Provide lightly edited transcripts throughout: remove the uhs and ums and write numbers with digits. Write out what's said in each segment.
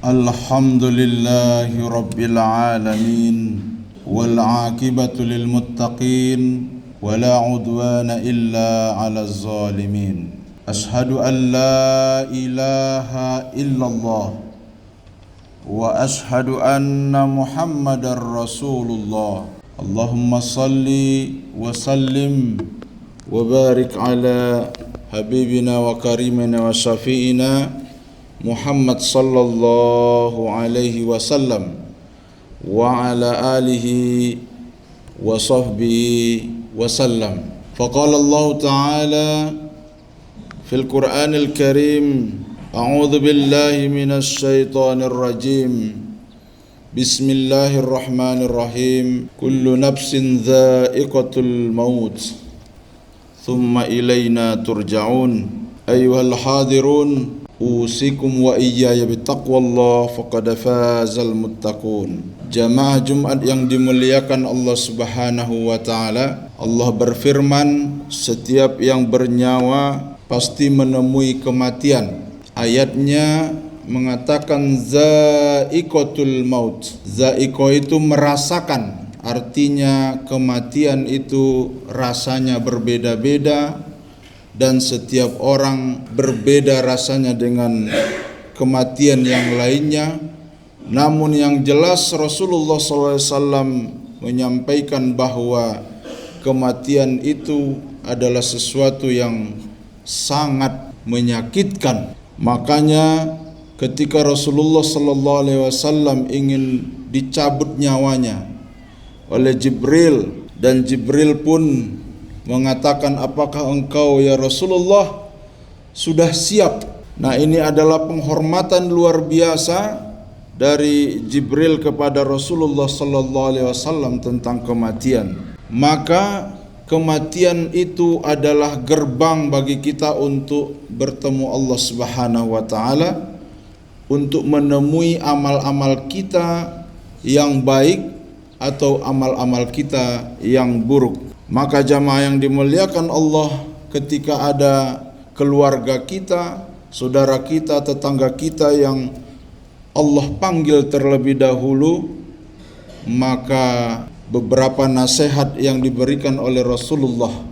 الحمد لله رب العالمين والعاقبة للمتقين ولا عدوان إلا على الظالمين أشهد أن لا إله إلا الله وأشهد أن محمد رسول الله اللهم صل وسلم وبارك على حبيبنا وكريمنا وشفيعنا محمد صلى الله عليه وسلم وعلى آله وصحبه وسلم. فقال الله تعالى في القرآن الكريم أعوذ بالله من الشيطان الرجيم بسم الله الرحمن الرحيم كل نفس ذائقة الموت ثم إلينا ترجعون أيها الحاضرون أوصيكم وإياي بتقوى الله فقد فاز المتقون. Jamaah Jumat yang dimuliakan Allah Subhanahu wa taala, Allah berfirman, setiap yang bernyawa pasti menemui kematian. Ayatnya mengatakan za'iqatul maut. Za'iqah itu merasakan, artinya kematian itu rasanya berbeda-beda dan setiap orang berbeda rasanya dengan kematian yang lainnya. Namun yang jelas Rasulullah SAW menyampaikan bahwa kematian itu adalah sesuatu yang sangat menyakitkan. Makanya ketika Rasulullah SAW ingin dicabut nyawanya oleh Jibril, dan Jibril pun mengatakan, apakah engkau ya Rasulullah sudah siap? Nah, ini adalah penghormatan luar biasa dari Jibril kepada Rasulullah SAW tentang kematian. Maka kematian itu adalah gerbang bagi kita untuk bertemu Allah Subhanahu wa taala, untuk menemui amal-amal kita yang baik atau amal-amal kita yang buruk. Maka jamaah yang dimuliakan Allah, ketika ada keluarga kita, saudara kita, tetangga kita yang Allah panggil terlebih dahulu, maka beberapa nasihat yang diberikan oleh Rasulullah.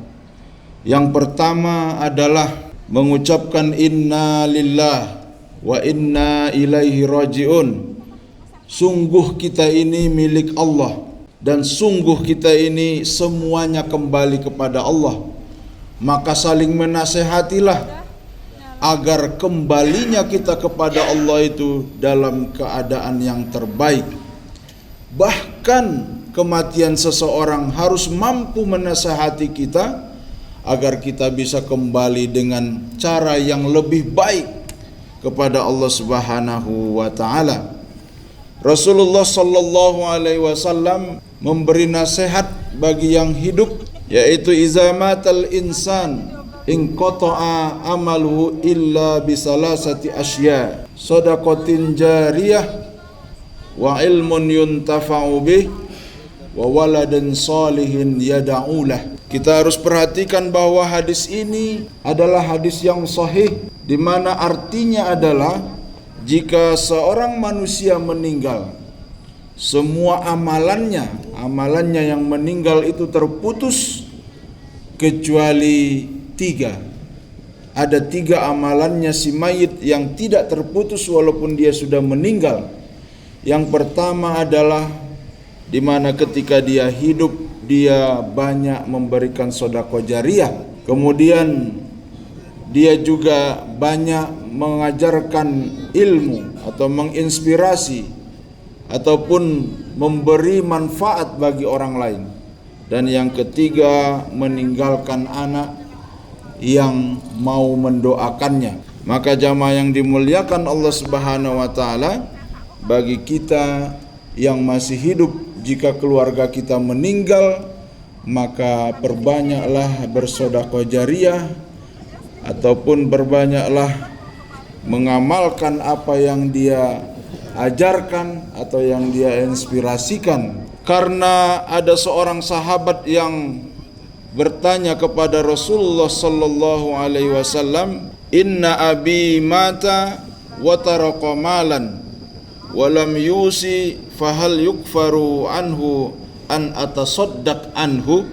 Yang pertama adalah mengucapkan inna lillah wa inna ilaihi rajiun. Sungguh kita ini milik Allah dan sungguh kita ini semuanya kembali kepada Allah. Maka saling menasehatilah agar kembalinya kita kepada Allah itu dalam keadaan yang terbaik. Bahkan kematian seseorang harus mampu menasehati kita agar kita bisa kembali dengan cara yang lebih baik kepada Allah Subhanahu wa taala. Rasulullah sallallahu alaihi wasallam memberi nasihat bagi yang hidup, yaitu iza matal insan in qata'a amaluhu illa bisalasati asya shadaqatin jariyah wa ilmun yuntafa'u bih wa waladin salihin yada'ulah. Kita harus perhatikan bahwa hadis ini adalah hadis yang sahih, di mana artinya adalah jika seorang manusia meninggal, semua amalannya yang meninggal itu terputus kecuali 3. Ada 3 amalannya si mayit yang tidak terputus walaupun dia sudah meninggal. Yang pertama adalah di mana ketika dia hidup dia banyak memberikan sedekah jariyah. Kemudian dia juga banyak mengajarkan ilmu atau menginspirasi ataupun memberi manfaat bagi orang lain. Dan yang ketiga, meninggalkan anak yang mau mendoakannya. Maka jamaah yang dimuliakan Allah Subhanahu wa taala, bagi kita yang masih hidup, jika keluarga kita meninggal, maka perbanyaklah bersedekah jariyah ataupun berbanyaklah mengamalkan apa yang dia ajarkan atau yang dia inspirasikan. Karena ada seorang sahabat yang bertanya kepada Rasulullah sallallahu alaihi wasallam, "Inna abi mata wa taraqa malan wa lam yusi fahal yukfaru anhu an atasaddaq anhu?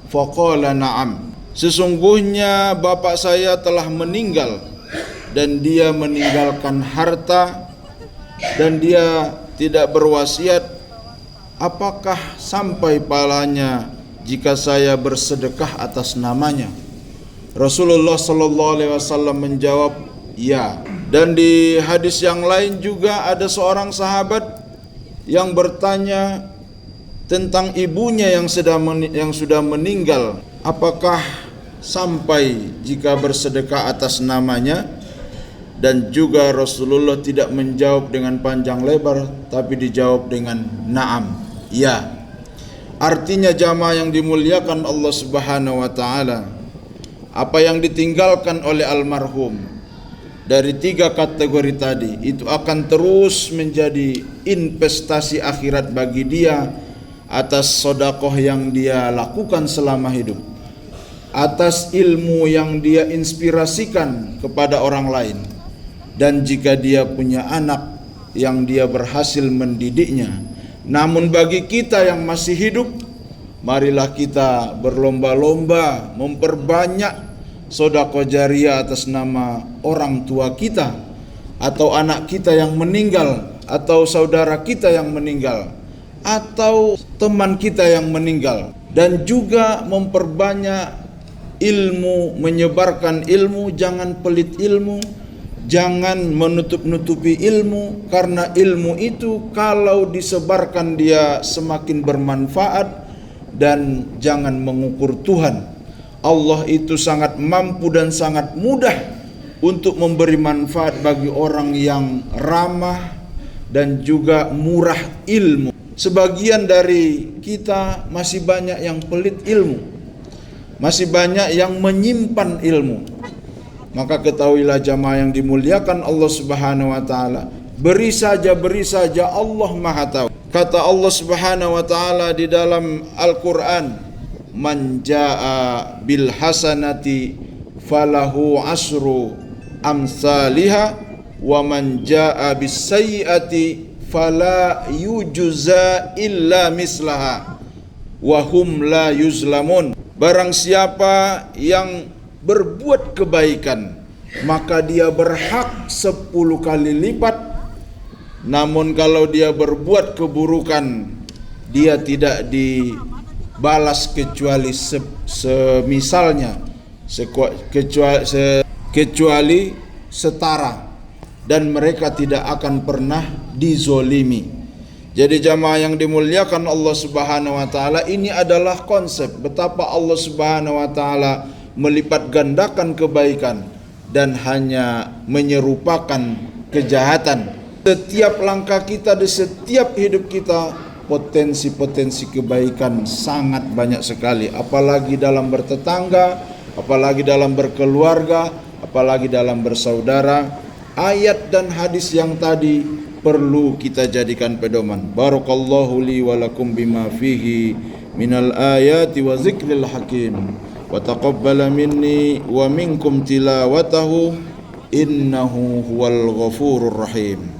Faqala na'am. Sesungguhnya bapak saya telah meninggal dan dia meninggalkan harta dan dia tidak berwasiat. Apakah sampai pahalanya jika saya bersedekah atas namanya? Rasulullah sallallahu alaihi wasallam menjawab, ya. Dan di hadis yang lain juga ada seorang sahabat yang bertanya tentang ibunya yang sudah meninggal, apakah sampai jika bersedekah atas namanya? Dan juga Rasulullah tidak menjawab dengan panjang lebar, tapi dijawab dengan na'am, ya. Artinya jamaah yang dimuliakan Allah Subhanahu wa taala, apa yang ditinggalkan oleh almarhum dari 3 kategori tadi itu akan terus menjadi investasi akhirat bagi dia atas sedekah yang dia lakukan selama hidup, atas ilmu yang dia inspirasikan kepada orang lain, dan jika dia punya anak yang dia berhasil mendidiknya. Namun bagi kita yang masih hidup, marilah kita berlomba-lomba memperbanyak sedekah jariah atas nama orang tua kita, atau anak kita yang meninggal, atau saudara kita yang meninggal, atau teman kita yang meninggal. Dan juga memperbanyak ilmu, menyebarkan ilmu. Jangan pelit ilmu, jangan menutup-nutupi ilmu, karena ilmu itu kalau disebarkan dia semakin bermanfaat. Dan jangan mengukur Tuhan. Allah itu sangat mampu dan sangat mudah untuk memberi manfaat bagi orang yang ramah dan juga murah ilmu. Sebagian dari kita masih banyak yang pelit ilmu, masih banyak yang menyimpan ilmu. Maka ketahuilah jamaah yang dimuliakan Allah Subhanahu wa taala, beri saja Allah Maha tahu. Kata Allah Subhanahu wa taala di dalam Al-Qur'an, man jaa bil hasanati falahu asru amsalihha wa man jaa bis sayyiati fala yujza illa mislaha wa hum la yuzlamun. Barang siapa yang berbuat kebaikan, maka dia berhak 10 kali lipat. Namun kalau dia berbuat keburukan, dia tidak dibalas kecuali semisalnya, kecuali setara, dan mereka tidak akan pernah dizolimi. Jadi jamaah yang dimuliakan Allah Subhanahu wa taala, ini adalah konsep betapa Allah Subhanahu wa taala melipat gandakan kebaikan dan hanya menyerupakan kejahatan. Setiap langkah kita, di setiap hidup kita, potensi-potensi kebaikan sangat banyak sekali. Apalagi dalam bertetangga, apalagi dalam berkeluarga, apalagi dalam bersaudara. Ayat dan hadis yang tadi perlu kita jadikan pedoman. Barakallahu li wa lakum bima fihi minal ayati wa zikril hakim. Wa taqabbala minni wa minkum tilawatahu innahu huwal ghafurur rahim.